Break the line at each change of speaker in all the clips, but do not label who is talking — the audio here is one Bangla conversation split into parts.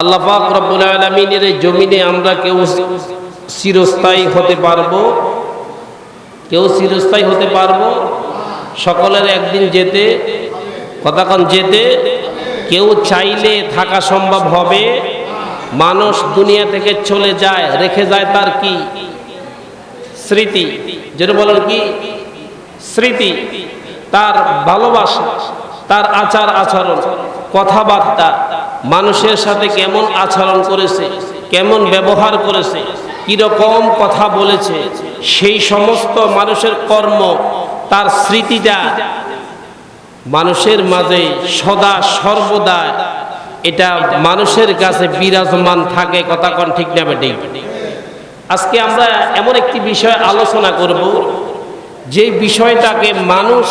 আল্লাহ পাক রব্বুল আলামিনের এই জমিনে আমরা কেউ চিরস্থায়ী হতে পারবো? কেউ চিরস্থায়ী হতে পারবো? সকলের একদিন যেতে, কতক্ষণ যেতে? কেউ চাইলে থাকা সম্ভব হবে? মানুষ দুনিয়া থেকে চলে যায়, রেখে যায় তার কি? স্মৃতি। যেটা বলেন কি? স্মৃতি। তার ভালোবাসা, তার আচার আচরণ, কথাবার্তা, মানুষের সাথে কেমন আচরণ করেছে, কেমন ব্যবহার করেছে, কিরকম কথা বলেছে, সেই সমস্ত মানুষের কর্ম, তার স্মৃতিটা মানুষের মাঝে সদা সর্বদা এটা মানুষের কাছে বিরাজমান থাকে। কথা কোন ঠিক না বেঠিক? আজকে আমরা এমন একটি বিষয় আলোচনা করব, যে বিষয়টাকে মানুষ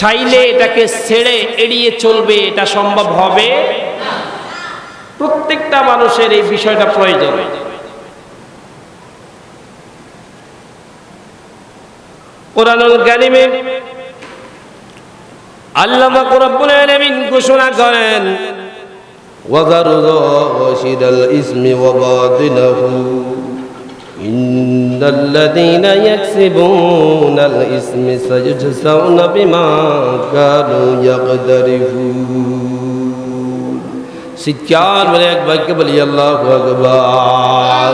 চাইলে এটাকে ছেড়ে এড়িয়ে চলবে, এটা সম্ভব হবে? প্রত্যেকটা মানুষের এই বিষয়টা প্রয়োজন। কোরআনুল কারীমে আল্লাহ পাক রব্বুল আলামিন ঘোষণা করেন, ওয়াযারু যাশিদাল ইসমি ওয়া বাতিনাহু ইন্নাল্লাযীনা ইয়াকসিবুনাল ইসমি সায়ুজজাউনা বিমা কানু ইয়াকদারিফুন। চিৎকার মেরে এক বাক্যে বলি আল্লাহু আকবার।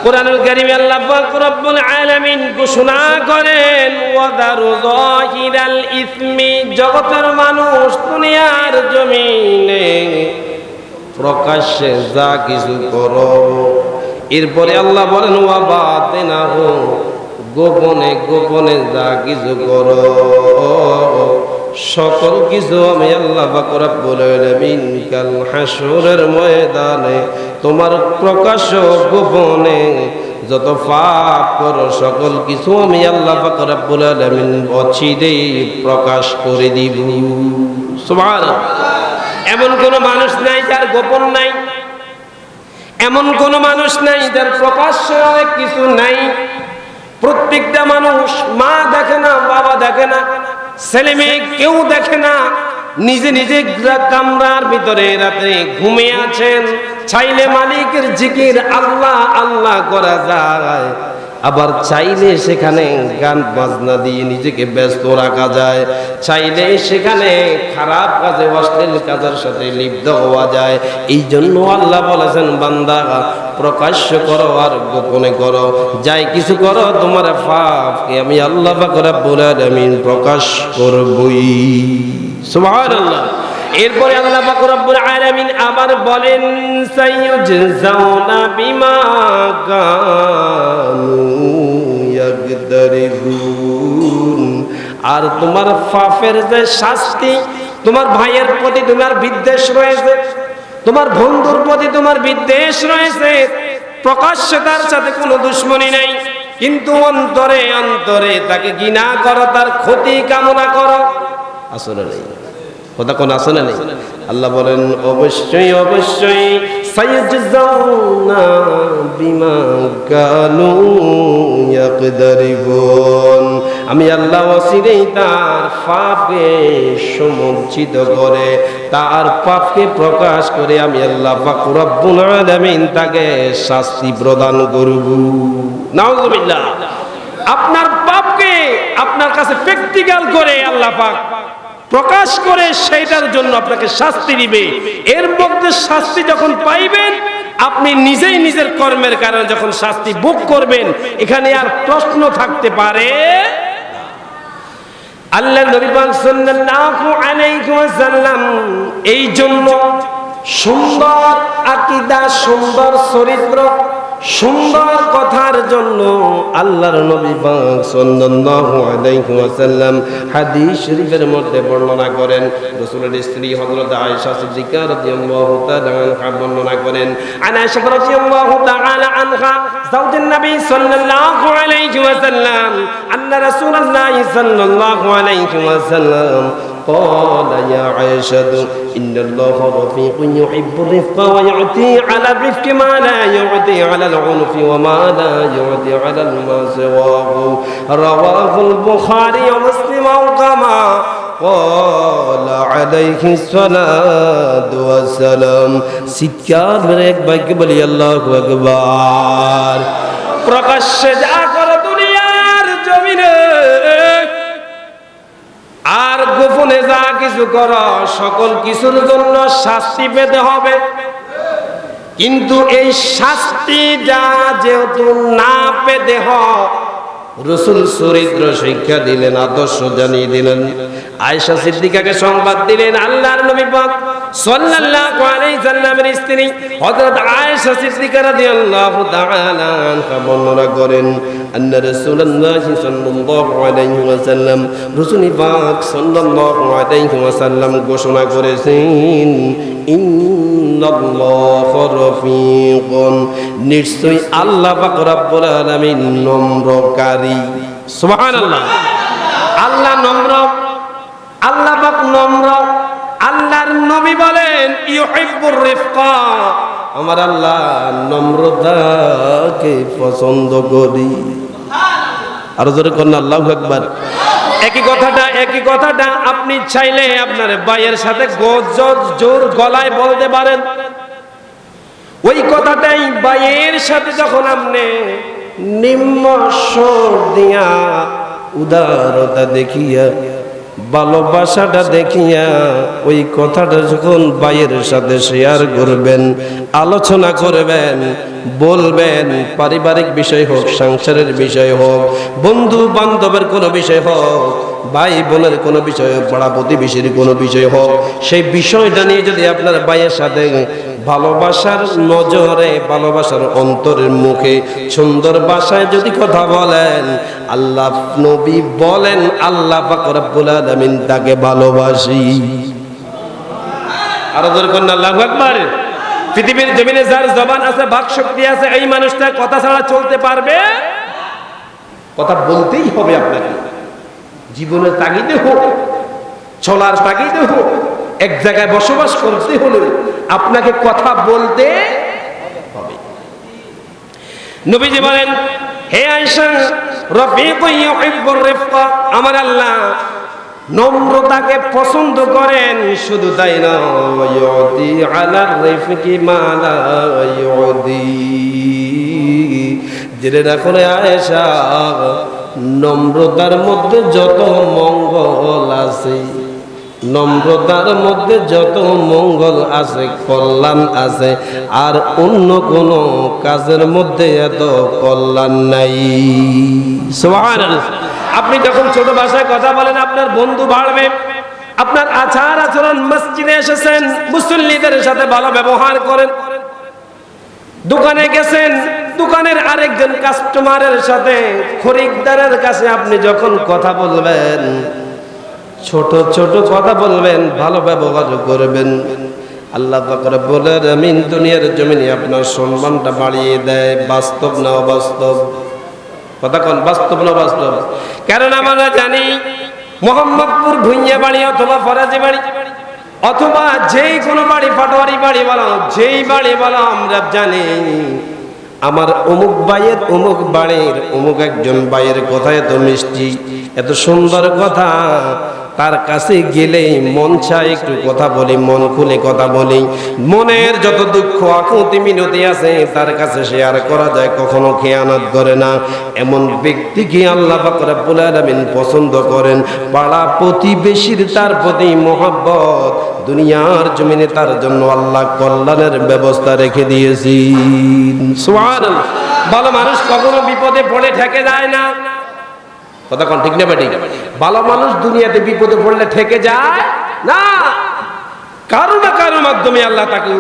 কোরআনুল কারীমে আল্লাহ পাক রব্বুল আলামিন ঘোষণা করেন, ওয়াযারু যাহিরাল ইসমি, জগতের মানুষ দুনিয়ার জমিনে প্রকাশ্যে যা কিছু করো। এরপরে আল্লাহ বলেন, ওয়া বাতিনাহু, গোপনে গোপনে যা কিছু করো, সকল কিছু আমি আল্লাহ পাক রব্বুল আলামিন কাল হাসরের ময়দানে তোমার প্রকাশ্য গোপনে যত পাপ করো সকল কিছু আমি আল্লাহ পাক রব্বুল আলামিন অচিরেই প্রকাশ করে দিব। সুবহানাল্লাহ। এমন কোন মানুষ নাই যার গোপন নাই, এমন কোন মানুষ নাই যার প্রকাশ্য কিছু নাই। প্রত্যেকটা মানুষ, মা দেখে না, বাবা দেখে না, ছেলে মেয়ে কেউ দেখে না, নিজে নিজে কামরার ভিতরে রাতে ঘুমিয়ে আছেন। চাইলে মালিকের জিকির আল্লাহ আল্লাহ করা যায়, আবার চাইলে সেখানে গান বাজনা দিয়ে নিজেকে ব্যস্ত রাখা যায়, চাইলে সেখানে খারাপ কাজে অশ্লীল কাজের সাথে লিপ্ত হওয়া যায়। এই জন্য আল্লাহ বলেছেন, বান্দা প্রকাশ্য করো আর গোপনে করো, যাই কিছু করো তোমার পাপকে আমি আল্লাহ পাক রব্বুল আলামিন প্রকাশ করবই। সুবহানাল্লাহ। এরপরে আল্লাহ পাক রব্বুল আলামিন আবার বলেন, সাইয়ুজজাউনা বিমা কানু ইয়াকদারিফুন, আর তোমার পাপের যে শাস্তি, তোমার ভাইয়ের প্রতি তোমার বিদ্বেষ রয়েছে, তোমার বন্ধুর প্রতি তোমার বিদ্বেষ রয়েছে, প্রকাশ্যে তার সাথে কোনো দুশ্মনী নেই, কিন্তু অন্তরে অন্তরে তাকে ঘৃণা করো, তার ক্ষতি কামনা করো, আসলে নেই। কথা কোন আসলে নেই? আল্লাহ বলেন, অবশ্যই অবশ্যই সাইয়ুজজাউনা বিমা কানু ইয়াকদারিফুন, আমি আল্লাহ অচিরেই তার পাপকে সমুচিত করে, তার পাপকে প্রকাশ করে আমি আল্লাহ পাক রব্বুল আলামিন তাকে শাস্তি প্রদান করব। নাউযুবিল্লাহ। আপনার পাপকে আপনার কাছে প্র্যাকটিক্যাল করে আল্লাহ পাক প্রকাশ করে সেইটার জন্য আপনাকে শাস্তি দিবে। এর মধ্যে শাস্তি যখন পাইবেন, আপনি নিজেই নিজের কর্মের কারণে যখন শাস্তি ভোগ করবেন, এখানে আর প্রশ্ন থাকতে পারে। আল্লাহ নবী পাক সাল্লাল্লাহু আলাইহি ওয়াসাল্লাম এই জন্য সুন্দর আকীদা, সুন্দর চরিত্র, সুন্দর কথার জন্য আল্লাহর নবী পাক সাল্লাল্লাহু আলাইহি ওয়াসাল্লাম হাদিস শরীফের মধ্যে বর্ণনা করেন, রাসূলের স্ত্রী হযরত আয়েশা সিদ্দিকা রাদিয়াল্লাহু তাআলা আনহা বর্ণনা করেন, আয়েশা রাদিয়াল্লাহু তাআলা আনহা যাওজুন নবী সাল্লাল্লাহু আলাইহি ওয়াসাল্লাম, আন্না রাসূলুল্লাহ সাল্লাল্লাহু আলাইহি ওয়াসাল্লাম قال يا عائشة إن الله رفيق يحب الرفق ويعطي على الرفق ما لا يعطي على العنف وما لا يعطي على ما سواه رواه البخاري ومسلم كما قال عليه الصلاة والسلام চিৎকার মেরে এক বাক্যে বলি আল্লাহু আকবার। প্রকাশ্যে যা করে দুনিয়ার জমিনে আর গোপনে যা কিছু করো সকল কিছুর জন্য শাস্তি পেতে হবে। কিন্তু এই শাস্তি যা যেহেতু না পেতে হয়, রাসূল চরিত্র শিক্ষা দিলেন, আদর্শ জানিয়ে দিলেন। আয়েশা সিদ্দিকাকে সংবাদ দিলেন, আল্লাহর নবী পাক সাল্লাল্লাহু আলাইহি সাল্লামের স্ত্রী হযরত আয়েশা সিদ্দিকা রাদিয়াল্লাহু তাআলা আনহা বর্ণনা করেন, আন্না রাসূলুল্লাহ সাল্লাল্লাহু আলাইহি ওয়াসাল্লাম, রাসূল পাক সাল্লাল্লাহু আলাইহি ওয়াসাল্লাম ঘোষণা করেছেন, ইন্নাল্লাহা রাফিকুন, নিশ্চয়ই আল্লাহ পাক রব্বুল আলামিন নম্রকারী। সুবহানাল্লাহ। আল্লাহ নম্র, আল্লাহ পাক নম্র। আল্লাহর নবী বলেন ইউহিব্বুর রিফকা, আমার আল্লাহ নম্রতাকে পছন্দ করি। আর জোরে কোন আল্লাহু আকবার। একই কথাটা আপনি চাইলে আপনার ভাইয়ের সাথে জোর গলায় বলতে পারেন। ওই কথাটাই ভাইয়ের সাথে যখন আপনি নিম্ন স্বর দিয়া, উদারতা দেখিয়া, ভালোবাসাটা দেখিয়া ওই কথাটা যখন ভাইয়ের সাথে শেয়ার করবেন, আলোচনা করবেন, বলবেন, পারিবারিক বিষয় হোক, সংসারের বিষয় হোক, বন্ধু বান্ধবের কোনো বিষয় হোক, ভাই বোনের কোনো বিষয় হোক, পাড়া প্রতিবেশীর কোনো বিষয় হোক, সেই বিষয়টা নিয়ে যদি আপনার ভাইয়ের সাথে ভালোবাসার নজরে, ভালোবাসার অন্তরের মুখে সুন্দর ভাষায় যদি কথা বলেন, আল্লাহ নবী বলেন আল্লাহ পাক রব্বুল আলামিন তাকে ভালোবাসি। আর জোরে কোন আল্লাহু আকবার। পৃথিবীর জমিনে যার জবান আছে, বাক শক্তি আছে, এই মানুষটা কথা ছাড়া চলতে পারবে? কথা বলতেই হবে আপনাকে। জীবনের তাগিদে হোক, চলার তাগিদে হোক, এক জায়গায় বসবাস করতে হলে আপনাকে কথা বলতে হবে। নবীজি বলেন, হে আয়েশা, রাফিকুন ইউহিব্বুর রিফকা, আমার আল্লাহ নম্রতাকে পছন্দ করেন। শুধু তাই না, ইউতি আলার রিফকি মা লা ইউদি, জেনে রাখুন আয়েশা, নম্রতার মধ্যে যত মঙ্গল আছে, নম্রতার মধ্যে যত মঙ্গল আছে, কল্যাণ আছে, আর অন্য কোন কাজের মধ্যে এত কল্যাণ নাই। সুবহানাল্লাহ। আপনি যখন ছোট ভাষায় কথা বলেন, আপনার বন্ধু বাড়বে। আপনার আচার আচরণ, মসজিদে এসেছেন, মুসল্লিদের সাথে ভালো ব্যবহার করেন। দোকানে গেছেন, দোকানের আরেকজন কাস্টমারের সাথে, খরিদ্দারের কাছে আপনি যখন কথা বলবেন, ছোট ছোট কথা বলবেন, ভালো ব্যবহার করবেন, আল্লাহ পাক রব্বুল আলামিন দুনিয়ার জমিনে আপনার সম্মানটা বাড়িয়ে দেয়। বাস্তব না অবাস্তব? কথা কোন, বাস্তব না বাস্তব? কারণ আমরা জানি মোহাম্মদপুর ভুইয়া বাড়ি অথবা ফরাজি বাড়ি অথবা যেই কোনো বাড়ি, পাটোয়ারি বাড়ি বলো, যেই বাড়ি বলো, আমরা জানি আমার অমুক ভাইয়ের অমুক বাড়ির অমুক একজন ভাইয়ের কথা এত মিষ্টি, এত সুন্দর কথা, তার কাছে গেলেই মন চায় একটু কথা বলি, মন খুলে কথা বলি। মনের যত দুঃখ আকুতি মিনতি আছে তার কাছে শেয়ার করা যায়, কখনো খেয়ানত করে না। এমন ব্যক্তিকে আল্লাহ পাক রব্বুল আলামিন পছন্দ করেন। পাড়া প্রতিবেশীর তার প্রতি মহব্বত, দুনিয়ার জমিনে তার জন্য আল্লাহ কল্যাণের ব্যবস্থা রেখে দিয়েছি। সুবহানাল্লাহ। ভালো মানুষ কখনো বিপদে পড়ে ঠেকে যায় না। কথা কোন, ঠিক না বেটি? ভালো মানুষ দুনিয়াতে বিপদে পড়লে ঠেকে যায় না, কারো না কারো মাধ্যমে আল্লাহ তাকে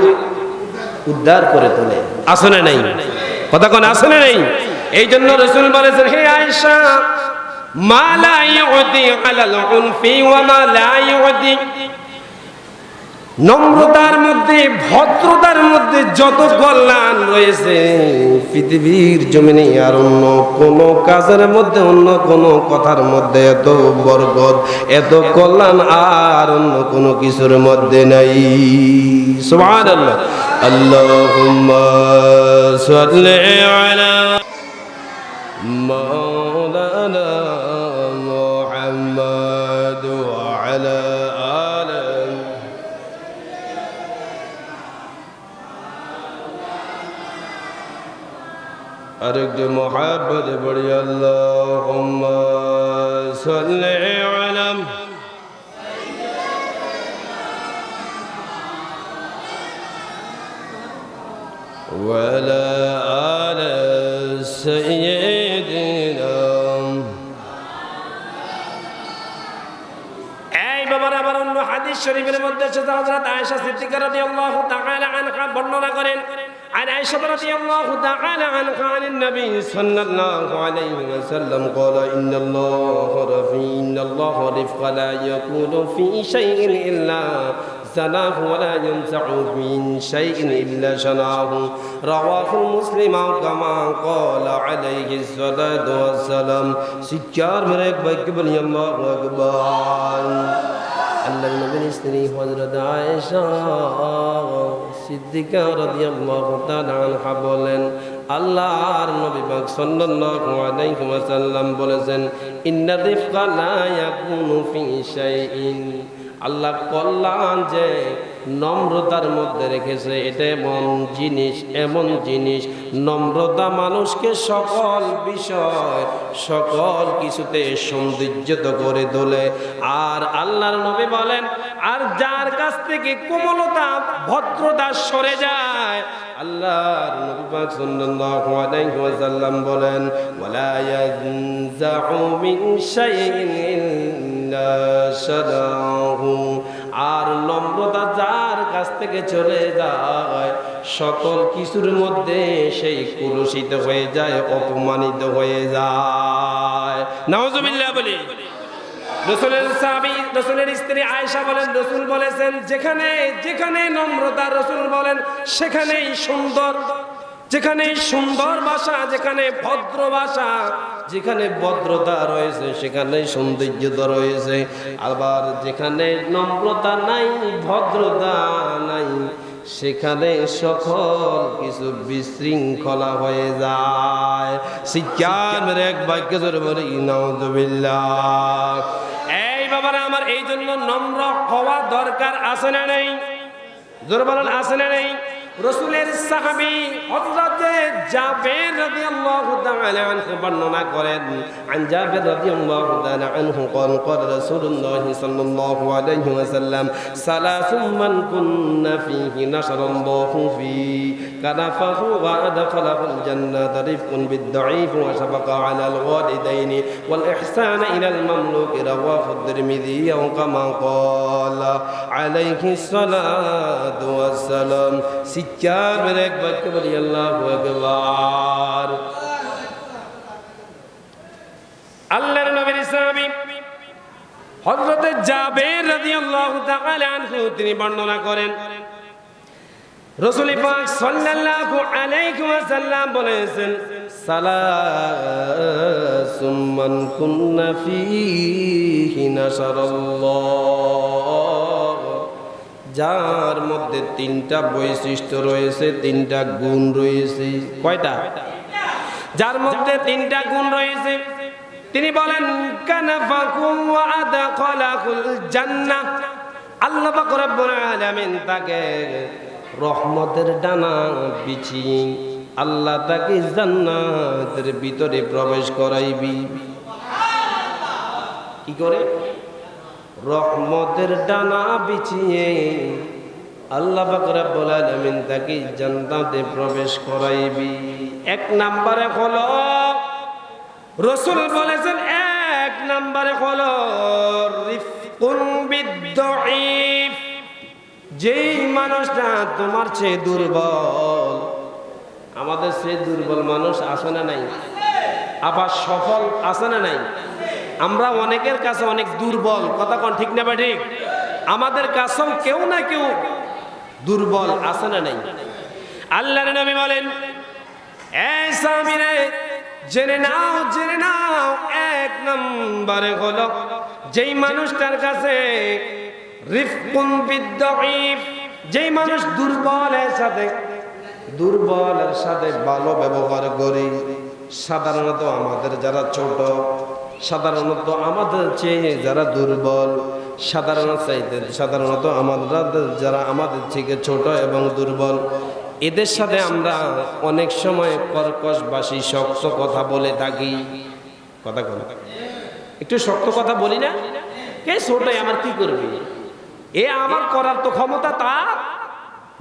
উদ্ধার করে তোলে। আছে না নাই? কথা কোন, আছে না নাই? এই জন্য রাসূল বলেছেন, হে আয়েশা, মা লা ইউদি আলাল উনফি ওয়া মা লা ইউদি, নম্রতার মধ্যে, ভদ্রতার মধ্যে যত কল্যাণ রয়েছে পৃথিবীর জমিনে আর অন্য কোন কাজের মধ্যে, অন্য কোন কথার মধ্যে এত বরকত, এত কল্যাণ আর অন্য কোন কিছুর মধ্যে নাই। সুবহানাল্লাহ। আল্লাহুম্মা সাল্লি আলা মাওলানা মুহাম্মাদ ওয়া আলা আরেকটু মুহাব্বতে পড়ি আল্লাহুম্মা সাল্লি আলা ওয়া আলা আলি সাইয়্যিদিনা। এই বাবার আবার অন্য হাদিস শরীফের মধ্যে আছে হযরত আয়েশা সিদ্দিকা রাদিয়াল্লাহু তাআলা আনহা বর্ণনা করেন عن عائشة رضي الله تعالى عنها عن النبي صلى الله عليه وسلم قال إن الله رفق لا يكون في شيء إلا زناه ولا ينزع من شيء إلا شناه رواه مسلم كما قال عليه الصلاة والسلام سجار مريك بكبر الله أكبر আল্লাহ নবীর স্ত্রী হযরত আয়েশা সিদ্দিকা রাদিয়াল্লাহু তাআলা আনহা বলেন আল্লাহর নবী পাক সাল্লাল্লাহু আলাইহি ওয়াসাল্লাম বলেছেন ইন্না রিফকা লা ইয়াকুনু ফি শাইইন। আল্লাহ কল্যাণ যে নম্রতার মধ্যে রেখেছে এটা এমন জিনিস নম্রতা মানুষকে সকল বিষয় সকল কিছুতে সৌন্দর্যত করে তোলে। আর আল্লাহর নবী বলেন আর যার কাছ থেকে কোমলতা ভদ্রতা সরে যায় আল্লাহর নবী পাক সাল্লাল্লাহু আলাইহি ওয়াসাল্লাম বলেন ওয়ালা ইয়ানজাউ মিন শাইইন ইল্লা শাদাহু। আর নম্রতা যার কাছ থেকে চলে যায় সকল কিছুর মধ্যে সেই কুলুষিত হয়ে যায়, অপমানিত হয়ে যায়। নাউজুবিল্লাহ বলি। রসুলের স্ত্রী আয়েশা বলেন রসুল বলেছেন যেখানে যেখানে নম্রতা রসুল বলেন সেখানেই সুন্দর, যেখানে সুন্দর ভাষা, যেখানে ভদ্র ভাষা, যেখানে ভদ্রতা রয়েছে সেখানে সৌন্দর্যতা রয়েছে। আবার যেখানে নম্রতা নাই ভদ্রতা নাই সেখানে সকল কিছু বিশৃঙ্খলা হয়ে যায়। শিক্ষার এক বাক্য জোরে বলি নাউযুবিল্লাহ। এই বাবারা আমার এই জন্য নম্র হওয়া দরকার আছে না নেই? জোরে বলেন আছে না নেই? রসুলের সাহাবী হযরত জাবের রাদিয়াল্লাহু তাআলা আনহু বর্ণনা করেন আন জাবের রাদিয়াল্লাহু তাআলা আনহু قال قال رسول الله صلى الله عليه وسلم ثلاث من كن فيه نشر الله فيه كنفه وأدخله الجنة رفق بالضعيف وشفقة على الوالدين والإحسان إلى المملوك رواه الترمذي كما قال عليه الصلاة والسلام। শিক্ষার মেরে এক বাক্য বলি আল্লাহু আকবার। আল্লাহর নবীর সাহাবী হযরত জাবের রাদিয়াল্লাহু তাআলা আনহু তিনি বর্ণনা করেন রাসূল পাক সাল্লাল্লাহু আলাইহি ওয়াসাল্লাম বলেছেন সালাসুম মান কুন্না ফীহি নাশারাল্লাহ। যার মধ্যে তিনটা বৈশিষ্ট্য রয়েছে, তিনটা গুণ রয়েছে। কয়টা? যার মধ্যে তিনটা গুণ রয়েছে তিনি বলেন কানাফাকু ওয়া আদখালাকুল জান্নাহ। আল্লাহ পাক রব্বুল আলামিন তাকে রহমতের ডানা বিছিয়ে আল্লাহ তাকে জান্নাতের ভিতরে প্রবেশ করাইবি। কি করে? রহমতের ডানা বিছিয়ে আল্লাহ পাক রব্বুল আলামিন তাকে জান্নাতে প্রবেশ করাইবি। এক নম্বরে হলো রাসূল বলেছেন এক নম্বরে হলো রিফকুন বিদ-দাঈফ। যেই মানুষটা তোমার চেয়ে দুর্বল, আমাদের চেয়ে দুর্বল মানুষ আছে না নাই? আবার সফল আছে না নাই? আমরা অনেকের কাছে অনেক দুর্বল, কথা কোন ঠিক না বা ঠিক? আমাদের কাছেও কেউ না কেউ দুর্বল আছে না নাই? আল্লাহর নবী বলেন এই সাহাবীরা জেনে নাও এক নম্বরে হলো যেই মানুষটার কাছে রিফকুন বিদ-দাঈফ, যেই মানুষ দুর্বলের সাথে ভালো ব্যবহার করে। সাধারণত আমাদের যারা ছোট, সাধারণত আমাদের চেয়ে যারা দুর্বল, সাধারণত আমরা যারা আমাদের থেকে ছোট এবং দুর্বল, এদের সাথে আমরা অনেক সময় কর্কশবাসী শক্ত কথা বলে থাকি। কথা কথা একটু শক্ত কথা বলি না, কে ছোটাই আমার কি করবে, এ আমার করার তো ক্ষমতা তার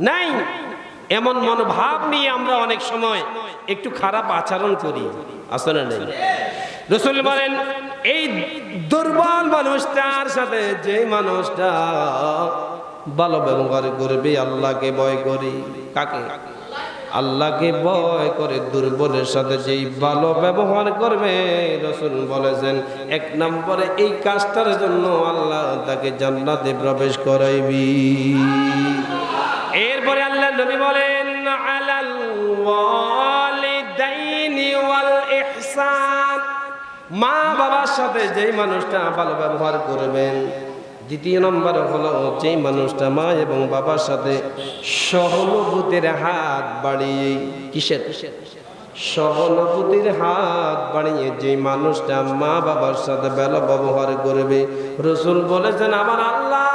নাই, এমন মনোভাব নিয়ে আমরা অনেক সময় একটু খারাপ আচরণ করি। আসলে নেই, রাসূল বলেন এই দুর্বল মানুষটার সাথে যে মানুষটা ভালো ব্যবহার করবে, আল্লাহকে ভয় করে। কাকে? আল্লাহকে ভয় করে দুর্বলের সাথে যেই ভালো ব্যবহার করবে, রাসূল বলেছেন 1 নম্বরে এই কাজটার জন্য আল্লাহ তাকে জান্নাতে প্রবেশ করাইবি। এরপরে আল্লাহ নবী বলেন আলাল ওয়ালিদাইনি ওয়াল ইহসান, মা বাবার সাথে যেই মানুষটা ভালো ব্যবহার করবেন। 2 নম্বর হলো যেই মানুষটা মা এবং বাবার সাথে সহানুভূতির হাত বাড়িয়ে, কিসের সহানুভূতির হাত বাড়িয়ে যেই মানুষটা মা বাবার সাথে ভালো ব্যবহার করবে, রাসূল বলেছেন আমার আল্লাহ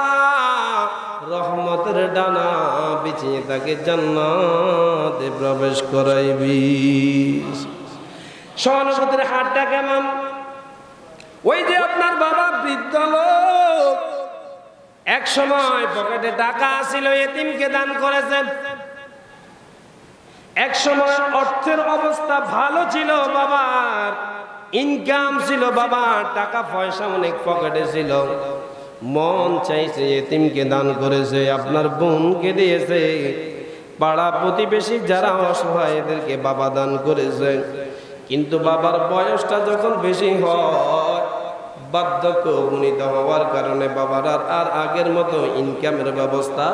রহমতের ডানা বিছিয়ে তাকে জান্নাতে প্রবেশ করাইবি। সহানুভূতির হাতটা কেমন? ওই যে আপনার বাবা বৃদ্ধ লোক, এক সময় পকেটে টাকা ছিল, এতিমকে দান করেছেন। এক সময় অর্থের অবস্থা ভালো ছিল, বাবার ইনকাম ছিল, বাবার টাকা পয়সা অনেক পকেটে ছিল, মন চাইছে এতিমকে দান করেছে, আপনার বোনকে দিয়েছে, পাড়া প্রতিবেশী যারা অসহায় এদেরকে বাবা দান করেছে। কিন্তু বাবার বয়সটা যখন বেশি হয়, বার্ধক্য উপনীত হওয়ার কারণে বাবার আর আগের মতো ইনকামের ব্যবস্থা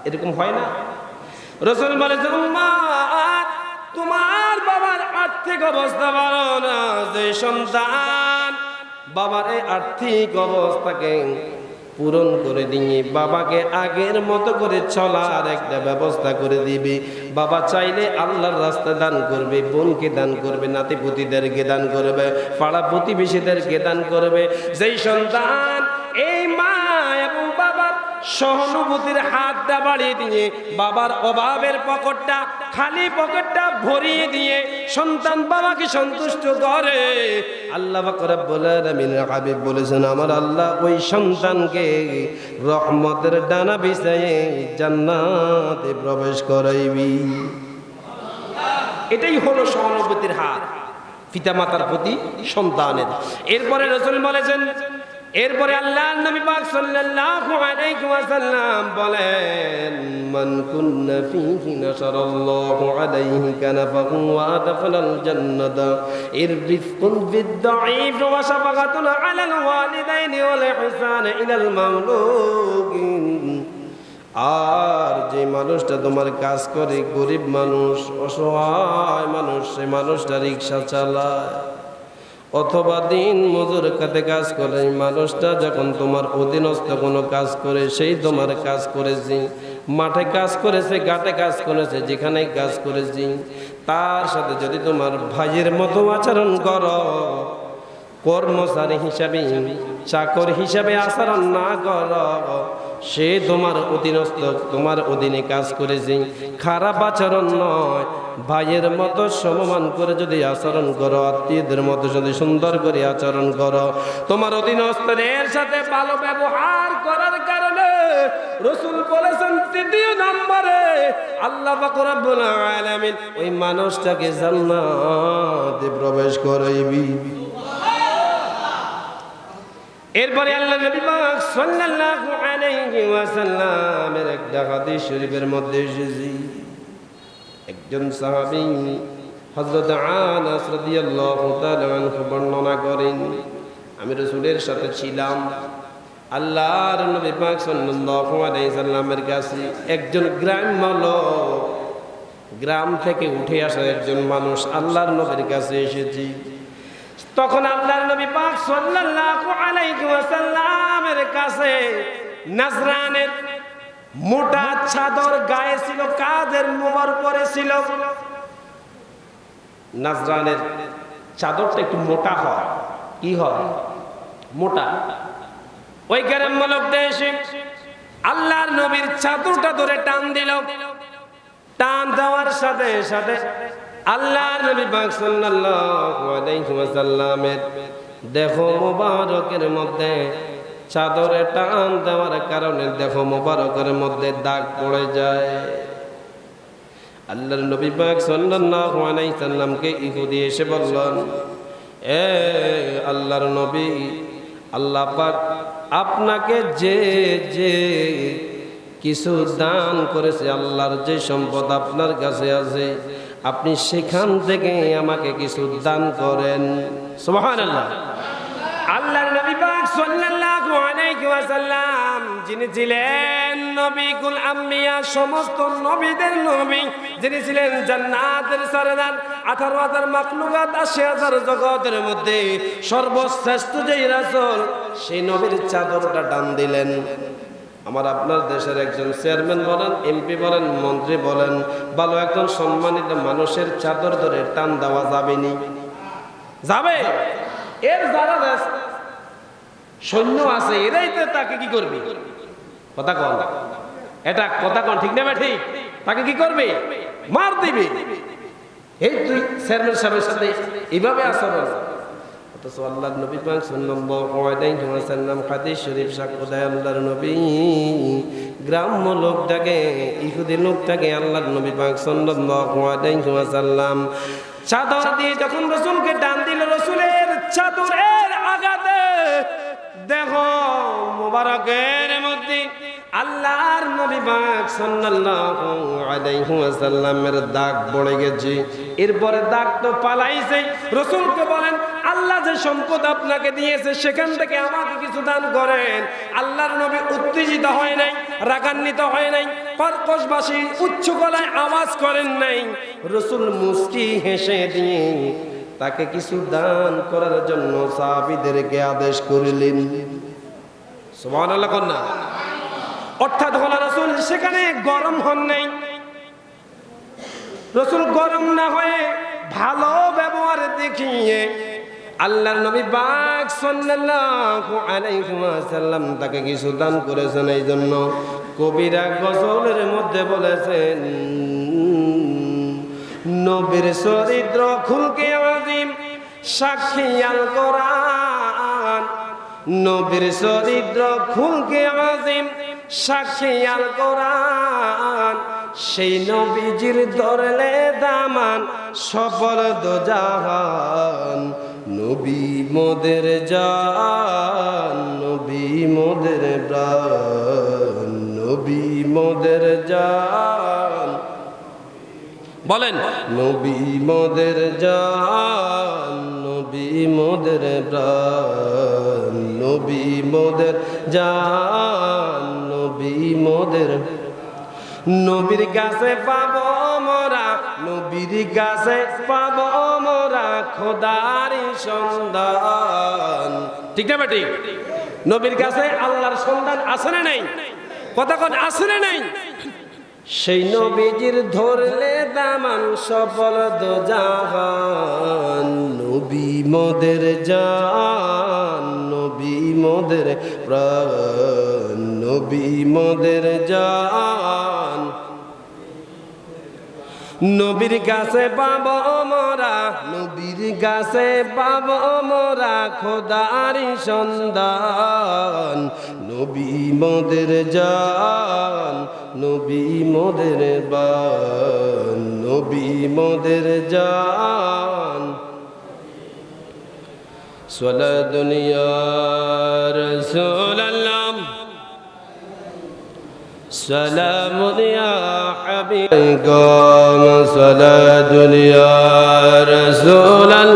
এরকম হয় না। রাসূল বলেছেন তোমার বাবার আর্থিক অবস্থা ভালো না, যে সন্তান বাবার এই আর্থিক অবস্থাকে পূরণ করে দিয়ে বাবাকে আগের মতো করে চলার একটা ব্যবস্থা করে দিবে। বাবা চাইলে আল্লাহর রাস্তা দান করবে, বোনকে দান করবে, নাতিপুতিদেরকে দান করবে, পাড়া প্রতিবেশীদেরকে দান করবে। যেই সন্তান এই মা এবং বাবার সহানুভূতির হাতটা বাড়িয়ে দিয়ে বাবার অভাবের পকেটটা, খালি পকেটটা ভরিয়ে দিয়ে সন্তান বাবাকে সন্তুষ্ট করে, আল্লাহ পাক রব্বুল আলামিন হাবিব বলেছেন আমার আল্লাহ ওই সন্তানকে রহমতের ডানা বিছায়ে জান্নাতে প্রবেশ করাইবি। এটাই হলো সহানুভূতির হাত পিতামাতার প্রতি সন্তানের। এরপরে রাসূল বলেছেন, এরপরে আল্লাহর নবী পাক সাল্লাল্লাহু আলাইহি ওয়াসাল্লাম বলেন মান কুন্না ফীহি নাসারাল্লাহু আলাইহি কানাফাহু ওয়া আদখালাল জান্নাতা ইরফিকুন বিদ-দাঈফ ওয়া শাফাকাতুন আলাল ওয়ালিদাইনি ওয়াল ইহসান ইলাল মামলুকিন। আর যে মানুষটা তোমার কাজ করে, গরিব মানুষ, অসহায় মানুষ, সে মানুষটা রিকশা চালায় অথবা দিন মজুর খাতে কাজ করে, মানুষটা যখন তোমার অধীনস্থ কোনো কাজ করে, সেই তোমার কাজ করেছি, মাঠে কাজ করেছে, ঘাটে কাজ করেছে, যেখানে কাজ করেছি, তার সাথে যদি তোমার ভাইয়ের মতো আচরণ করো, কর্মচারী হিসাবে চাকর হিসাবে আচরণ না করো, সে তোমার অধীনস্থ, তোমার অধীনে কাজ করেছে, খারাপ আচরণ নয়, ভাইয়ের মতো সমমান করে যদি আচরণ করো, আত্মীয়দের মতো যদি সুন্দর করে আচরণ করো, তোমার অধীনস্থদের সাথে ভালো ব্যবহার করার কারণে রাসূল বলেছেন 3 নম্বরে আল্লাহ পাক রব্বুল আলামিন ওই মানুষটাকে জান্নাতে প্রবেশ করাইবি। এরপরে আল্লাহ নবী পাক সাল্লাল্লাহু আলাইহি ওয়াসাল্লামের একটা হাদিস শরীফের মধ্যে এসেছে, একজন সাহাবী হযরত আনাস রাদিয়াল্লাহু তাআলা আনহু বর্ণনা করেন, আমি রাসূলের সাথে ছিলাম, আল্লাহর নবী পাক সাল্লাল্লাহু আলাইহি সাল্লামের কাছে একজন গ্রাম্য লোক, গ্রাম থেকে উঠে আসা একজন মানুষ আল্লাহর নবীর কাছে এসেছে। তখন আল্লাহর নবী পাক সাল্লাল্লাহু আলাইহি ওয়াসাল্লামের কাছে নাজরানের মোটা চাদর গায়ে ছিল, কাঁধের মোহর পরে ছিল। নাজরানের চাদরটা একটু মোটা হয়, কি হয়? মোটা। ওই গ্রাম্য লোকটা এসে আল্লাহর নবীর চাদরটা ধরে টান দিল, টান দেওয়ার সাথে সাথে আল্লাহর নবী পাক সাল্লাল্লাহু আলাইহি ওয়াসাল্লামের দেহ মোবারকের মধ্যে চাদরে টান দেওয়ার কারণে দেহ মোবারকের মধ্যে দাগ পড়ে যায়। আল্লাহর নবী পাক সাল্লাল্লাহু আলাইহি সাল্লামকে ইহুদি এসে বললেন, এ আল্লাহর নবী, আল্লাহ পাক আপনাকে যে যে কিছু দান করেছে, আল্লাহর যে সম্পদ আপনার কাছে আছে, আপনি সেখান থেকে আমাকে কিছু দান করেন। সুবহানাল্লাহ। আল্লাহর নবী পাক সাল্লাল্লাহু আলাইহি ওয়াসাল্লাম যিনি ছিলেন নবীকুল আম্বিয়া, সমস্ত নবীদের নবী, যিনি ছিলেন জান্নাতের সরদার, 18,000 মাখলুকাত, 80,000 জগতের মধ্যে সর্বশ্রেষ্ঠ যেই রাসূল, সেই নবীর চাদরটা টান দিলেন। আমার আপনার দেশের একজন চেয়ারম্যান বলেন, এমপি বলেন, মন্ত্রী বলেন, ভালো একজন সম্মানিত মানুষের চাদর ধরে টান দেওয়া যাবেনি? যাবে? এর যারা সৈন্য আছে এরাই তো তাকে কি করবে? কথা কন, এটা কথা কন, ঠিক না ঠিক? তাকে কি করবে? মার দিবে। এই তুই চেয়ারম্যান সাহেবের সাথে এইভাবে আচরণ। অথচ আল্লাহর নবী পাক সাল্লাল্লাহু আলাইহি ওয়াসাল্লাম হাদিস শরীফ সাক্ষ্য দেয়, আল্লাহর নবী গ্রাম্য লোকটাকে, ইহুদি লোকটাকে আল্লাহর নবী পাক সাল্লাল্লাহু আলাইহি ওয়াসাল্লাম চাদর দিয়ে যখন রাসূলকে টান দিল, রাসূলের চাদরের আঘাতে দেহ মোবারকের মধ্যে আল্লাহর নবী পাক সাল্লাল্লাহু আলাইহি ওয়াসাল্লামের দাগ পড়ে গেছে। এরপরে দাগ তো পালাইছে। রাসূলকে বলেন, আল্লাহ যে সম্পদ আপনাকে দিয়েছে সেখান থেকে আমাকে কিছু দান করেন। আল্লাহর নবী উত্তেজিত হয় নাই, রাগান্বিত হয় নাই, কর্কশবাসী উচ্চ গলায় আওয়াজ করেন নাই। রাসূল মুস্কি হেসে দিয়ে তাকে কিছু দান করার জন্য সাহাবীদেরকে আদেশ করলেন। সুবহানাল্লাহ কন্যা। অর্থাৎ হলো রাসূল সেখানে গরম হন নাই। রাসূল গরম না হয়ে ভালো ব্যবহার দেখিয়ে আল্লাহর নবী পাক সাল্লাল্লাহু আলাইহি ওয়াসাল্লাম তাকে কিছু দান করেছেন। এই জন্য কবিরা গজলের মধ্যে বলেছেন, নবীর চরিত্র খুলকে আজিম সাক্ষী আল কোরআন, নবীর চরিত্র খুলকে আজিম সাক্ষী আল কোরআন, সেই নবীজির ধরলে দামান সফল দোজাহান। নবী মোদের জান, নবী মোদের প্রাণ, নবী মোদের জান। বলেন, নবী মোদের জান, নবী মোদের প্রাণ, নবী মোদের জান, নবী মোদের। নবীর কাছে পাবো মোরা, নবীর কাছে পাবো মোরা খোদারি সন্ধান। ঠিক না বেটি? নবীর কাছে আল্লাহর সন্ধান আছে না নাই? কথা কোন আছে না নাই? সেই নবীজির ধরলে দামান সফল দোজাহান। নবী মোদের জান, নবী মোদের প্রাণ, নবী মোদের জান। নবীর কাছে পাবো মোরা, নবীর কাছে পাবো মোরা খোদারি সন্ধান। নবী মোদের জান, নবী মোদের বান, নবী মোদের জান। সালাতুন ইয়া রাসূলুল্লাহ, সালামুন ইয়া হাবিবাল্লাহ, সালাতুন ইয়া রাসূলুল্লাহ।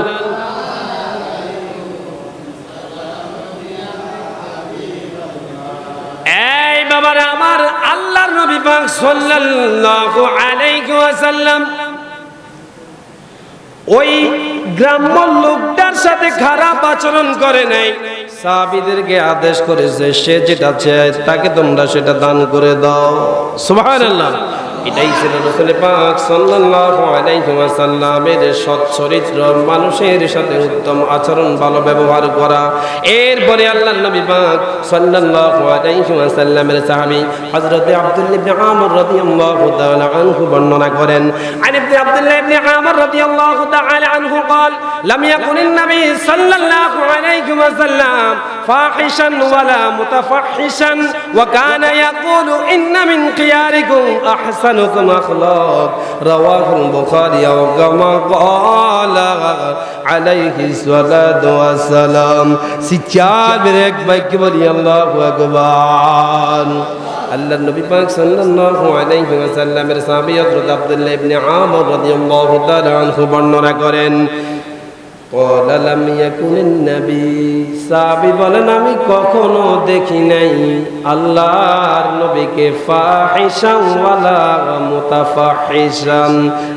এই বাবার আমার, আল্লাহর নবী পাক সাল্লাল্লাহু আলাইহি ওয়াসাল্লাম ওই গ্রাম্য লোকটার সাথে খারাপ আচরণ করে নাই, সাহাবীদেরকে আদেশ করেছে সে যেটা চায় তাকে তোমরা সেটা দান করে দাও। সুবহানাল্লাহ। এটাই ছিল রাসূল পাক সাল্লাল্লাহু আলাইহি ওয়াসাল্লামের সৎ চরিত্র, মানুষের সাথে উত্তম আচরণ, ভালো ব্যবহার করা। এরপরে আল্লাহর নবী পাক সাল্লাল্লাহু আলাইহি ওয়াসাল্লামের সাহাবী হযরত আব্দুল্লাহ ইবনে আমর রাদিয়াল্লাহু তাআলা আনহু বর্ণনা করেন, আন ইবনে আব্দুল্লাহ ইবনে আমর রাদিয়াল্লাহু তাআলা আনহু قال لم يكن النبي صلى الله عليه وسلم فاحشا ولا متفحشا وكان يقول إن من خياركم أحسنكم أخلاق رواه البخاري وكما قال عليه الصلاة والسلام سچار بريك بايك بولي الله أكبر আল্লাহর নবী পাক সাল্লাল্লাহু আলাইহি ওয়াসাল্লামের সাহাবী হযরত আব্দুল্লাহ ইবনে আমর রাদিয়াল্লাহু তাআলা আনহু বর্ণনা করেন, قال لم يكن النبي সাহাবী বলেন আমি কখনো দেখি নাই আল্লাহর নবীকে ফাহিশান ওয়ালা মুতাফাহিশান,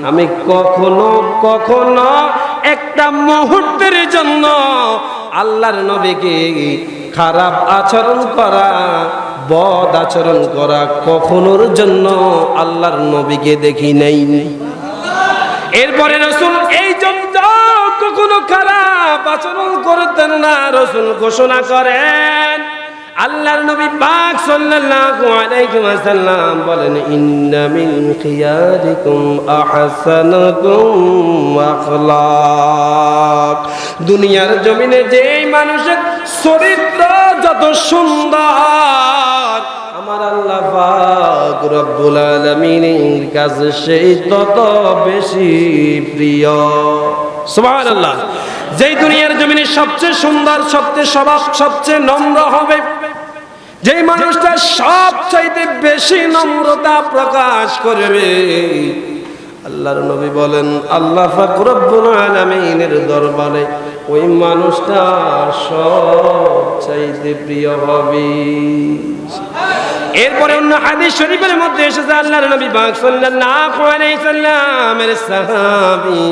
আমি কখনো একটা মুহূর্তের জন্য আল্লাহর নবীকে খারাপ আচরণ করা, বদ আচরণ করা কখনোর জন্য আল্লাহর নবীকে দেখি নাই। এরপরে রাসূল এই জন্য কখনো খারাপ আচরণ করতেন না। রাসূল ঘোষণা করেন, আল্লাহর নবী পাক সাল্লাল্লাহু আলাইহি ওয়াসাল্লাম বলেন, ইন্না মিন খিয়ারিকুম আহসানুকুম আখলাক। দুনিয়ার জমিনে যেই মানুষের চরিত্র যত সুন্দর, আমার আল্লাহ পাক রব্বুল আলামিনের কাছে সেই তত বেশি প্রিয়। সুবহানাল্লাহ। যেই দুনিয়ার জমিনে সবচেয়ে সুন্দর, সবচেয়ে স্বভাব, সবচেয়ে নম্র হবে, যেই মানুষটা সবচাইতে বেশি নম্রতা প্রকাশ করবে, আল্লাহর নবী বলেন আল্লাহ পাক রব্বুল আলামিনের দরবারে ওই মানুষটা সবচাইতে প্রিয় হবে। এরপরে অন্য হাদিস শরীফের মধ্যে এসেছে আল্লাহর নবী পাক সাল্লাল্লাহু আলাইহি সাল্লামের সাহাবী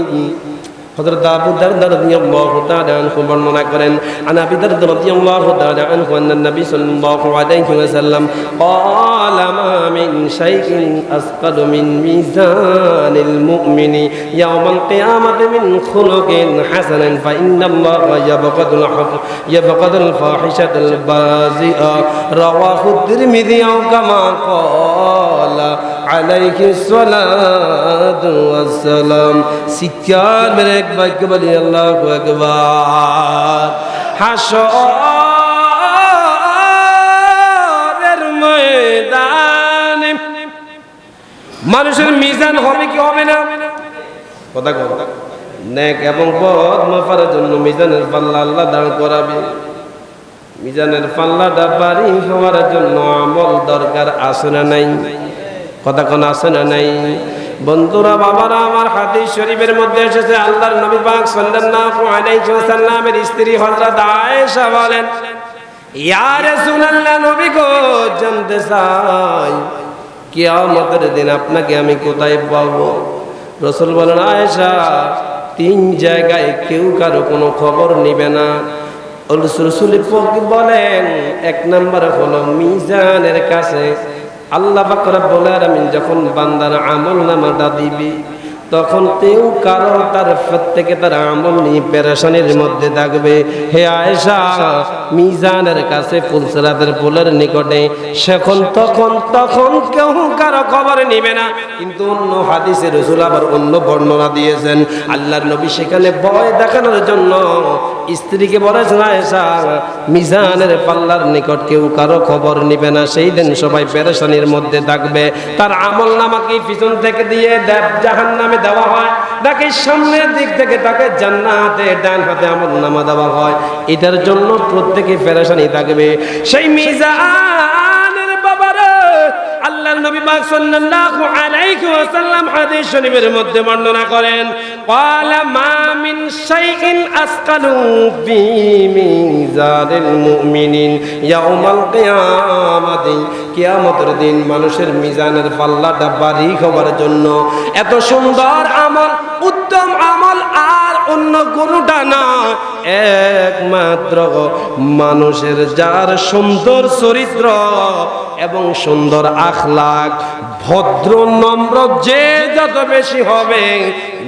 হযরত আবু দারদা রাদিয়াল্লাহু তাআলা আনহু বর্ণনা করেন, আন আবি দারদা রাদিয়াল্লাহু তাআলা আনহু আন্না নবী সাল্লাল্লাহু আলাইহি ওয়াসাল্লাম قال ما من شيء أثقل من ميزان المؤمن يوم القيامة من خلق حسن فإن الله يبغض الفاحشة البذيئة رواه الترمذي كما قال عليه الصلاة والسلام। সিচ্চার মেরে এক বাক্য বলি আল্লাহু আকবার। হাসরের ময়দানে মানুষের মিজান হবে কি হবে না? কথা কথা নেক এবং বদ মাপার জন্য মিজানের পাল্লা আল্লাহ দাঁড় করাবে। মিজানের পাল্লাটা ভারী হওয়ার জন্য আমল দরকার আছে না নাই? কথা কোন আছে না নাই? বন্ধুরা, বাবারা আমার, হাদিস শরীফের মধ্যে এসেছে আল্লাহর নবী পাক সাল্লাল্লাহু আলাইহি ওয়াসাল্লামের স্ত্রী হযরত আয়েশা বলেন, ইয়া রাসূলুল্লাহ, নবী গো, জানতে চাই কিয়ামতের দিন আপনাকে আমি কোথায় পাবো? রাসূল বলেন, আয়েশা, 3 জায়গায় কেউ কারো কোনো খবর নিবে না। রাসূল বলেন, 1 নম্বর হলো মিজানের কাছে। আল্লাহ পাক রব্বুল আলামিন যখন বান্দার আমলনামাটা দিবে, তখন কেউ কারো তার প্রত্যেকে তার আমল নিয়ে পেরেশানির মধ্যে থাকবে। হে আয়েশা, মিজানের কাছে ফুলসিরাতের পুলের নিকটে তখন কেউ কারো খবর নিবে না। কিন্তু অন্য হাদিসে রাসূল আবার অন্য বর্ণনা দিয়েছেন। আল্লাহর নবী সেখানে ভয় দেখানোর জন্য স্ত্রীকে বলেছেন, আয়েশা, মিজানের পাল্লার নিকট কেউ কারো খবর নিবে না। সেই দিন সবাই পেরেশানির মধ্যে থাকবে। তার আমল নামাকে পিছন থেকে দিয়ে জাহান্নামে দেওয়া হয়, তাকে সামনের দিক থেকে তাকে জান্নাতে ডান হাতে আমল নামা দেওয়া হয়। এটার জন্য প্রত্যেকে পেরেশানি থাকবে। সেই মিজানের বাবারে আল্লাহর নবী পাক সাল্লাল্লাহু আলাইহি ওয়াসাল্লাম হাদিস শরীফের মধ্যে বর্ণনা করেন, ক্বালা মা মিন শাইইন আসকালু ফি মিজানিল মুমিনিন ইয়াউমাল কিয়ামাতি। কিয়ামতের দিন মানুষের মিজানের পাল্লাটা ভারী হওয়ার জন্য এত সুন্দর আমল, উত্তম আমল আর অন্য কোনটা না, একমাত্র মানুষের যার সুন্দর চরিত্র এবং সুন্দর আখলাক, ভদ্র নম্র যে যত বেশি হবে,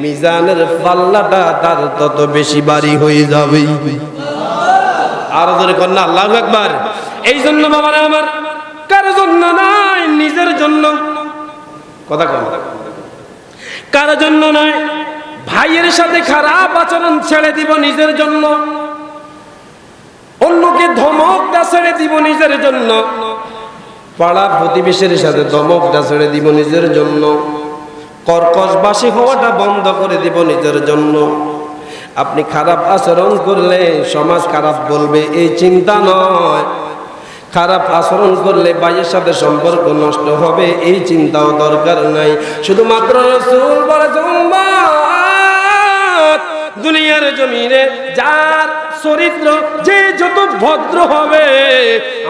মিজানের পাল্লাটা তার তত বেশি ভারী হয়ে যাবে। আর ধরে কন্যা আল্লাহু আকবার। এই জন্য বাবারা আমার, কারোর জন্য নয়, নিজের জন্য। কথা কম, কারোর জন্য নয়। ভাইয়ের সাথে খারাপ আচরণ ছেড়ে দিব নিজের জন্য, অন্যকে ধমকটা ছেড়ে দিব নিজের জন্য, পাড়া প্রতিবেশীর সাথে ধমকটা ছেড়ে দিব নিজের জন্য, কর্কশবাসী হওয়াটা বন্ধ করে দিব নিজের জন্য। আপনি খারাপ আচরণ করলে সমাজ খারাপ বলবে এই চিন্তা নয়, খারাপ আচরণ করলে ভাইয়ের সাথে সম্পর্ক নষ্ট হবে এই চিন্তাও দরকার নাই। শুধুমাত্র রাসূল বলেছেন, দুনিয়ার জমিনে যার চরিত্র যে যত ভদ্র হবে,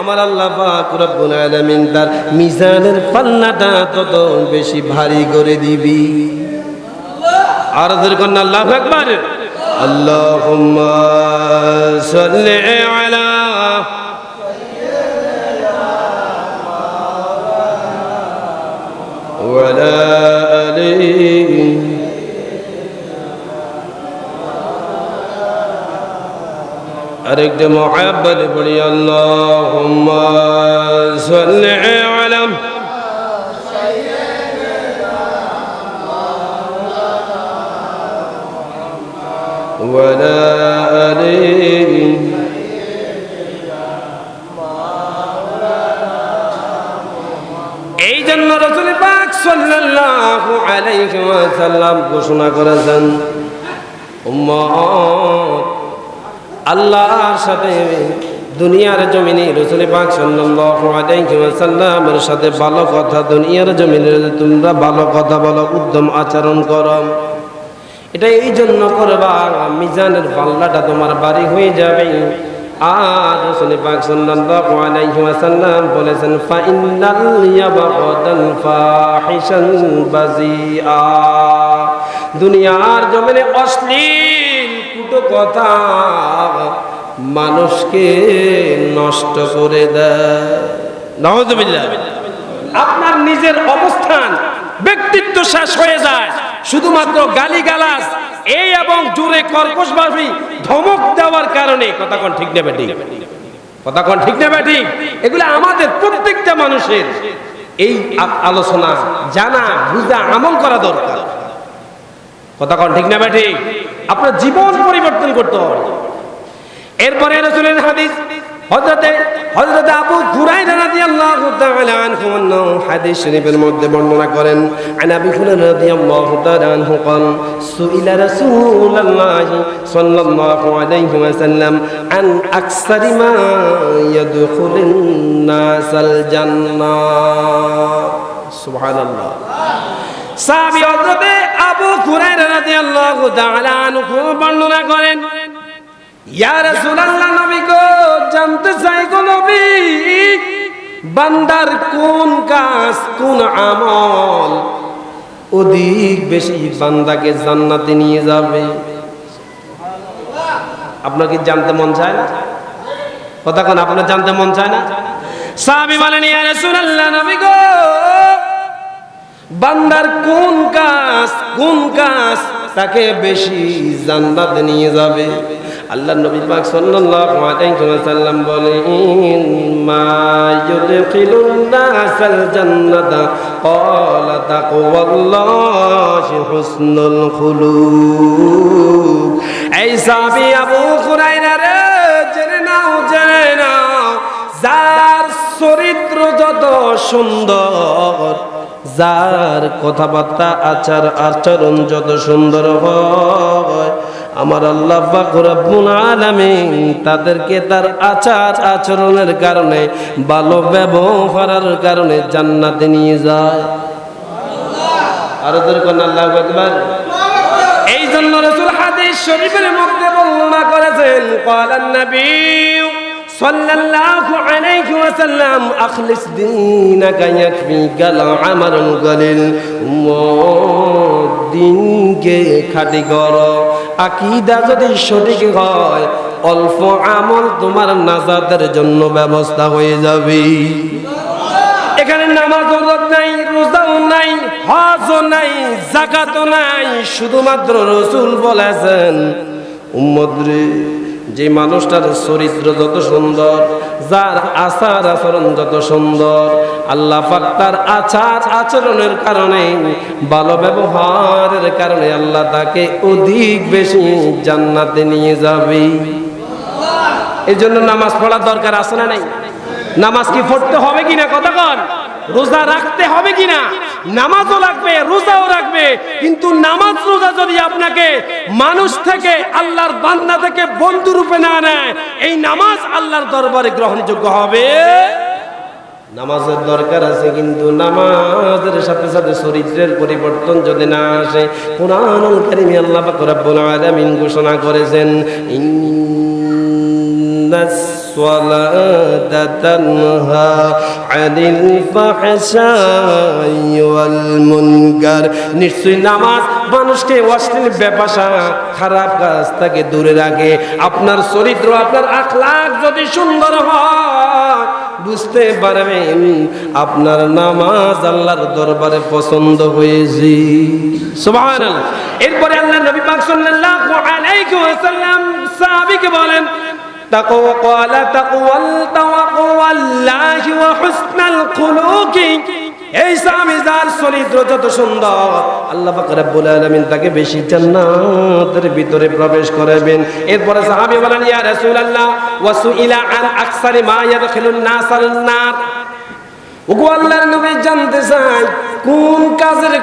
আমার আল্লাহ পাক রব্বুল আলামিন তার মিজানের পাল্লাটা তত বেশি ভারী করে দিবি। আর জোরে কোন আল্লাহু আকবার। আল্লাহুম্মা সাল্লি আলা ওয়া আলা আলিহি আরেকটা মুহাব্বত পড়ি, আল্লাহুম্মা সাল্লি আলা ওয়া আলা আলিহি। এই জন্য রাসূল পাক সাল্লাল্লাহু আলাইহি ওয়াসাল্লাম ঘোষণা করেছেন, উম্মত আল্লাহর সাথে দুনিয়ার জমিনে রাসূল পাক সাল্লাল্লাহু আলাইহি ওয়াসাল্লামের সাথে ভালো কথা, দুনিয়ার জমিনে তোমরা ভালো কথা বলো, উত্তম আচরণ করো। এটা এই জন্য করবা মিজানের পাল্লাটা তোমার ভারী হয়ে যাবে। আর রাসূল পাক সাল্লাল্লাহু আলাইহি ওয়াসাল্লাম বলেছেন, ফাইনাল ইয়াবদাল ফাহিশান বাজিআ, দুনিয়ার জমিনে অশ্লীল কুটো কথা মানুষকে নষ্ট করে দেয়। নাউযুবিল্লাহ। আপনার নিজের অবস্থান, ব্যক্তিত্ব শেষ হয়ে যায় শুধুমাত্র গালিগালাজ এই এবং জোরে কর্কশভাবে ধমক দেওয়ার কারণে। কথা কোন ঠিক নেবে ঠিক, কথা কোন ঠিক নেবে ঠিক। এগুলো আমাদের প্রত্যেকটা মানুষের এই আলোচনা জানা বুঝা আমল করা দরকার। কথা কোন ঠিক নেবে ঠিক। আপনার জীবন পরিবর্তন করতে হবে। এরপরে রাসূলের হাদিস, হযরত আবু হুরায়রা রাদিয়াল্লাহু তাআলা আনহু হাদিস শরীফের মধ্যে বর্ণনা করেন, আন আবি হুরায়রা রাদিয়াল্লাহু তাআলা আনহু قال সুইলা রাসূলুল্লাহ সাল্লাল্লাহু আলাইহি ওয়াসাল্লাম আন আকসারি মা ইয়াদখুলুন নাসাল জান্নাহ। সুবহানাল্লাহ। সাহাবী হযরত আবু হুরায়রা রাদিয়াল্লাহু তাআলা আনহু বর্ণনা করেন, ইয়া রাসূলুল্লাহ, নবী গো, জানতে চাই গো নবী, বান্দার কোন কাজ কোন আমল অধিক বেশি বান্দাকে জান্নাতে নিয়ে যাবে? আপনার কি জানতে মন চায় না? কথা কোন আপনার জানতে মন চায় না? সাহাবী বলেন, ইয়া রাসূলুল্লাহ, নবী গো, বান্দার কোন কাজ তাকে বেশি জান্নাতে নিয়ে যাবে? আল্লাহ নবী পাক সাল্লাল্লাহু আলাইহি ওয়াসাল্লাম বলেন, মা ইউদখিলুন নাসাল জান্নাতা ক্বালা তাকওয়াল্লাহি হুসনুল খুলুক। এই সাহাবী আবু হুরায়রা রে, জেনে নাও যার চরিত্র যত সুন্দর, যার কথাবার্তা আচার আচরণ যত সুন্দর হয়, আমার আল্লাহ পাক রব্বুল আলামিন তাদেরকে তার আচার আচরণের কারণে, ভালো ব্যবহারের কারণে জান্নাতে নিয়ে যায়। আর ওদের কোন আল্লাহু আকবার। এই জন্য রাসূল হাদিস শরীফের মধ্যে বর্ণনা করেছেন, ক্বালান নবী সাল্লাল্লাহু আলাইহি ওয়াসাল্লাম, আখলিস দীনাকা ইয়াকফিকাল আমালুল কলিল, দিনকে খাঁটি করো আকীদা যদি সঠিক হয় অল্প আমল তোমার নাজাতের জন্য ব্যবস্থা হয়ে যাবে। এখানে নামাজও নাই, রোজাও নাই, হজও নাই, যাকাতও নাই, শুধুমাত্র রাসূল বলেছেন উম্মত রে, যে মানুষটার চরিত্র যত সুন্দর, যার আচার আচরণ যত সুন্দর, আল্লাহ পাক তার আচার আচরণের কারণে, ভালো ব্যবহারের কারণে আল্লাহ তাকে অধিক বেশি জান্নাতে নিয়ে যাবে। এই জন্য নামাজ পড়া দরকার আছে না নাই? নামাজ কি পড়তে হবে কিনা কথা কন? রোজা রাখতে হবে কিনা? নামাজও রাখবে, রোজাও রাখবে, কিন্তু নামাজ রোজা যদি আপনাকে মানুষ থেকে, আল্লাহর বান্দা থেকে বন্ধু রূপে না নেয়, এই নামাজ আল্লাহর দরবারে গ্রহণযোগ্য হবে? নামাজের দরকার আছে, কিন্তু নামাজের সাথে সাথে চরিত্রের পরিবর্তন যদি না আসে, কুরআনুল কারীমে আল্লাহ পাক রব্বুল আলামিন ঘোষণা করেছেন ইন্নাস সালাতা তানহা আনিল ফাহশাই ওয়াল মুনকার, নিশ্চয়ই নামাজ মানুষকে অশ্লীল ব্যাপাসা, খারাপ কাজ থেকে দূরে রাখে। আপনার চরিত্র, আপনার আখলাক যদি সুন্দর হয়, বুঝতে পারবেন আপনার নামাজ আল্লাহর দরবারে পছন্দ হয়েছে। সুবহানাল্লাহ। এরপরে আল্লাহর নবী পাক সাল্লাল্লাহু আলাইহি ওয়াসাল্লাম সাহাবীকে বলেন তাকওয়া ক্বালা তাকওয়াল্লাহি ওয়া হুসনাল খুলুকি, এই সাহাবী যার চরিত্র যত সুন্দর, আল্লাহ পাক রব্বুল আলামিন তাকে বেশি জান্নাতের ভিতরে প্রবেশ করাবেন। এরপরে সাহাবী বলেন ইয়া রাসূলুল্লাহ ওয়া সুইলা আন আকসারি মা ইয়াদখিলুন নাসাল নার, ওগো আল্লাহর নবী জানতে চাই কোন কাজের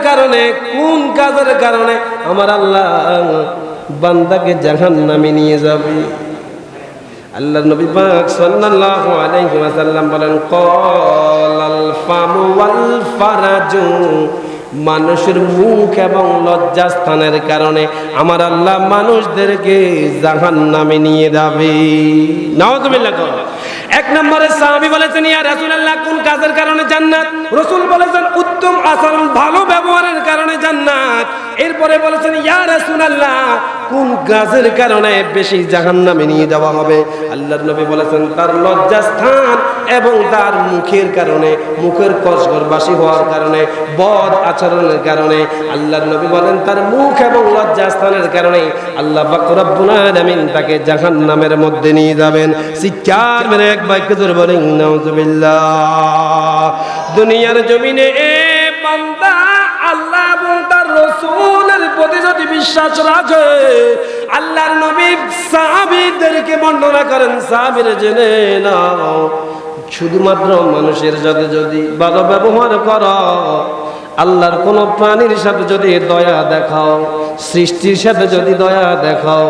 কারণে আমার আল্লাহ বান্দাকে জাহান্নামে নিয়ে যাবে। আল্লাহর নবী পাক সাল্লাল্লাহু আলাইহি ওয়াসাল্লাম বলেন ক্বালাল ফামু ওয়াল ফারাজু, মানুষের মুখ এবং লজ্জাস্থানের কারণে আমার আল্লাহ মানুষদেরকে জাহান্নামে নিয়ে যাবে। নাউযুবিল্লাহ। এক নম্বরে সাহাবী বলেছেন ইয়া রাসূলুল্লাহ কোন কাজের কারণে জান্নাত? রাসূল বলেছেন উত্তম আচরণ, ভালো ব্যবহারের কারণে জান্নাত। এরপরে বলেছেন ইয়া রাসূলুল্লাহ কোন কাজের কারণে বেশি জাহান্নামে নিয়ে যাওয়া হবে? আল্লাহর নবী বলেছেন তার লজ্জাস্থান এবং তার মুখের কারণে, মুখের কসগরবাসী হওয়ার কারণে, বদ আচরণের কারণে। আল্লাহর নবী বলেন তার মুখ এবং লজ্জাস্থানের কারণে আল্লাহ পাক রব্বুল আলামিন তাকে জাহান্নামের মধ্যে নিয়ে যাবেন। চিৎকার মেরে এক বাক্য ধরে বলেন নাউযুবিল্লাহ। দুনিয়ার জমিনে এ বান্দা আল্লাহ এবং তার রাসূলের প্রতি যদি বিশ্বাস রাখে, আল্লাহর নবী সাহাবীদেরকে বর্ণনা করেন, সাহাবীরা জেনে নাও শুধুমাত্র মানুষের সাথে যদি ভালো ব্যবহার করো, আল্লাহর কোন প্রাণীর সাথে যদি দয়া দেখাও, সৃষ্টির সাথে যদি দয়া দেখাও,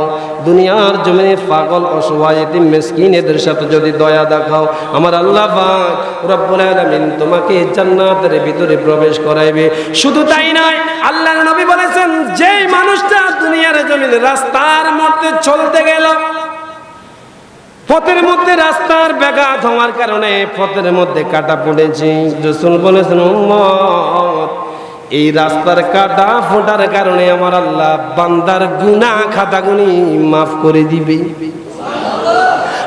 দুনিয়ার জমিনে পাগল অসহায় এতিম মিসকিন এদের সাথে যদি দয়া দেখাও, আমার আল্লাহ পাক রব্বুল আলামিন তোমাকে জান্নাতের ভিতরে প্রবেশ করাইবে। শুধু তাই নয়, আল্লাহর নবী বলেছেন যেই মানুষটা দুনিয়ার জমিনে রাস্তার মধ্যে চলতে গেল, পথের মধ্যে রাস্তার ব্যাঘাত হওয়ার কারণে পথের মধ্যে কাটা পড়েছে, রাসূল বলেছেন উম্মত এই রাস্তার কাটা ফোটার কারণে আমার আল্লাহ বান্দার গুনাহ খাতাগুনি মাফ করে দিবে।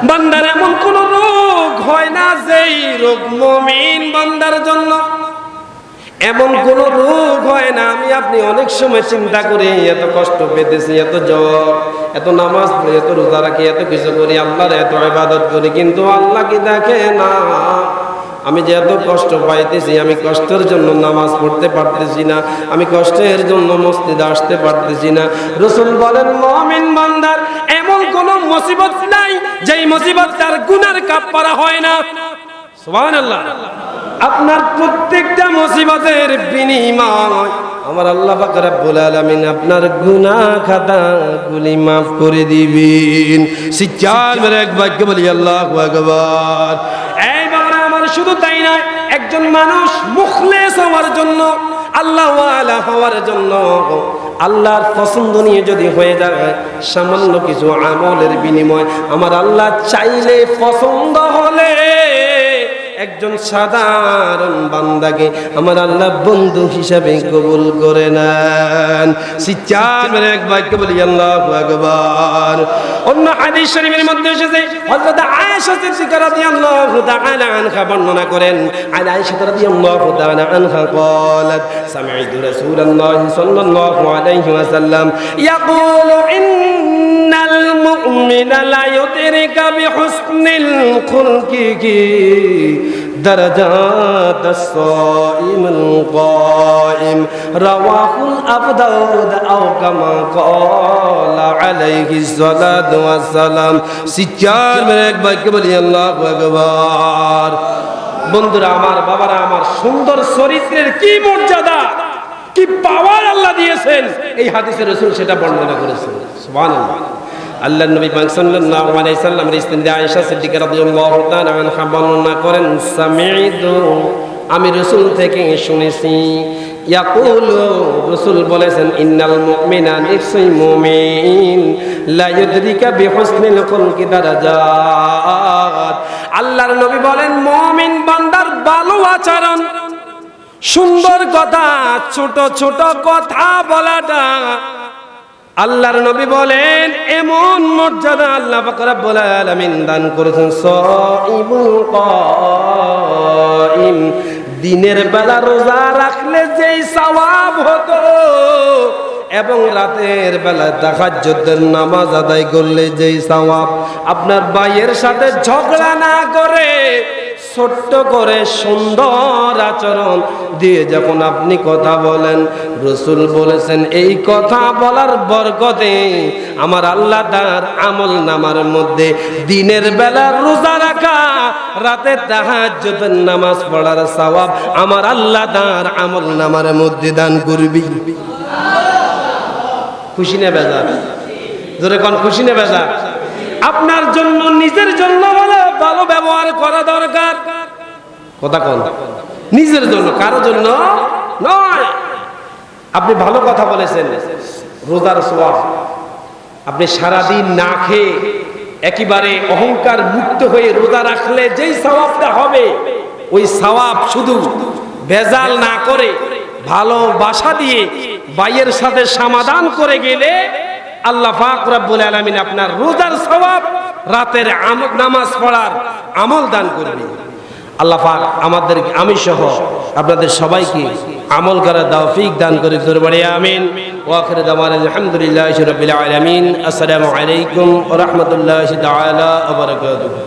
বান্দার এমন কোন রোগ হয় না যেই রোগ মুমিন বান্দার জন্য, এমন কোন রোগ হয় না। আমি আপনি অনেক সময় চিন্তা করি এত কষ্ট পেতেছি, এত জ্বর, এত নামাজ পড়ি, এত রোজা রাখি, এত কিছু করি, আল্লাহর এত ইবাদত করি, কিন্তু আল্লাহ কি দেখে না আমি যে এত কষ্ট পাইতেছি? আমি কষ্টের জন্য নামাজ পড়তে পারতেছি না, আমি কষ্টের জন্য মসজিদে আসতে পারতেছি না। রাসূল বলেন মুমিন বান্দার এমন কোন মুসিবত নাই যেই মুসিবত তার গুনার কাফারা হয় না। সুবহানাল্লাহ। আপনার প্রত্যেকটা মুসিবতের বিনিময় আমার আল্লাহ পাক রব্বুল আলামিন আপনার গুনাহ খাতাগুলি মাফ করে দিবেন। শিক্ষার মেরে এক বাক্য বলি আল্লাহু আকবার। এই বাবা আমার শুধু তাই নয়, একজন মানুষ মুখলেস হওয়ার জন্য, আল্লাহ ওয়ালা হওয়ার জন্য, আল্লাহর পছন্দ নিয়ে যদি হয়ে যায় সামান্য কিছু আমলের বিনিময়, আমার আল্লাহ চাইলে পছন্দ হলে একজন সাধারণ বান্দাকে আমার আল্লাহ বন্ধু হিসাবে কবুল করে নেন। চিৎকার মেরে এক বাক্য বলি আল্লাহু আকবার। অন্য হাদিস শরীফের মধ্যে এসেছে হযরত আয়েশা সিদ্দিকা রাদিয়াল্লাহু তাআলা আনহা বর্ণনা করেন, আয়েশা রাদিয়াল্লাহু তাআলা আনহা قالت سمعت رسول الله صلى الله عليه وسلم يقول إن المؤمن لا يدرك بحسن الخلق درجات الصائم القائم رواه أبو داود أو كما قال عليه الصلاة والسلام। সিচ্চার মেরে এক বাক্য বলি আল্লাহু আকবার। বন্ধুরা আমার, বাবারা আমার, সুন্দর চরিত্রের কি মর্যাদা, কি পাওয়ার আল্লাহ দিয়েছেন, এই হাদিসে রাসূল সেটা বর্ণনা করেছেন। সুবহানাল্লাহ। আল্লাহর নবী পাক সাল্লাল্লাহু আলাইহি সাল্লামের স্ত্রী আয়েশা সিদ্দিকা রাদিয়াল্লাহু তাআলা আনহা বর্ণনা করেন, সামি'তু, আমি রাসূল থেকে শুনেছি, ইয়াকুলু, রাসূল বলেছেন, ইন্নাল মুমিনা, নিশ্চয়ই মুমিন, লা ইউদরিকা বিহুসনিল খুলকি দারাজাত। আল্লাহর নবী বলেন মুমিন বান্দার ভালো আচরণ, সুন্দর কথা, ছোট ছোট কথা বলাটা, আল্লাহর নবী বলেন এমন মর্যাদা আল্লাহ পাক রব্বুল আলামিন দান করেছেন। সাইমুল কাইম, দিনের বেলা রোজা রাখলে যেই সওয়াব হতো এবং রাতের বেলা তাহাজ্জুদের নামাজ আদায় করলে যেই সওয়াব, আপনার ভাইয়ের সাথে ঝগড়া না করে ছোট্ট করে সুন্দর আচরণ দিয়ে যখন আপনি কথা বলেন, রাসূল বলেছেন এই কথা বলার বরকতে আমার আল্লাহ তার আমল নামার মধ্যে দিনের বেলা রোজা রাখা, রাতে তাহাজ্জুদের নামাজ পড়ার সওয়াব আমার আল্লাহ তার আমল নামার মধ্যে দান করবি। খুশি না বেজার? জোরে কোন খুশি না বেজার? আপনার জন্য, নিজের জন্য ভালো ব্যবহার করা দরকার। কথা কোন? নিজের জন্য, কারো জন্য নয়। আপনি ভালো কথা বলেছেন, রোজার সওয়াব। আপনি সারাদিন না খেয়ে একেবারে অহংকার মুক্ত হয়ে রোজা রাখলে যেই সওয়াবটা হবে, ওই সওয়াব শুধু ভেজাল না করে ভালোবাসা দিয়ে ভাইয়ের সাথে সমাধান করে গেলে আল্লাহ পাক রব্বুল আলামিন আপনার রোজার সওয়াব, রাতের নামাজ পড়ার আমল দান করবে। আল্লাহ পাক আমাদের, আমি সহ আপনাদের সবাইকে আমল করার তৌফিক দান করে। দরবারে আমিন। ওয়া আখিরু দাওয়ানা আলহামদুলিল্লাহি রাব্বিল আলামিন। আসসালামু আলাইকুম ওয়া রাহমাতুল্লাহি তাআলা ওয়া বারাকাতুহু।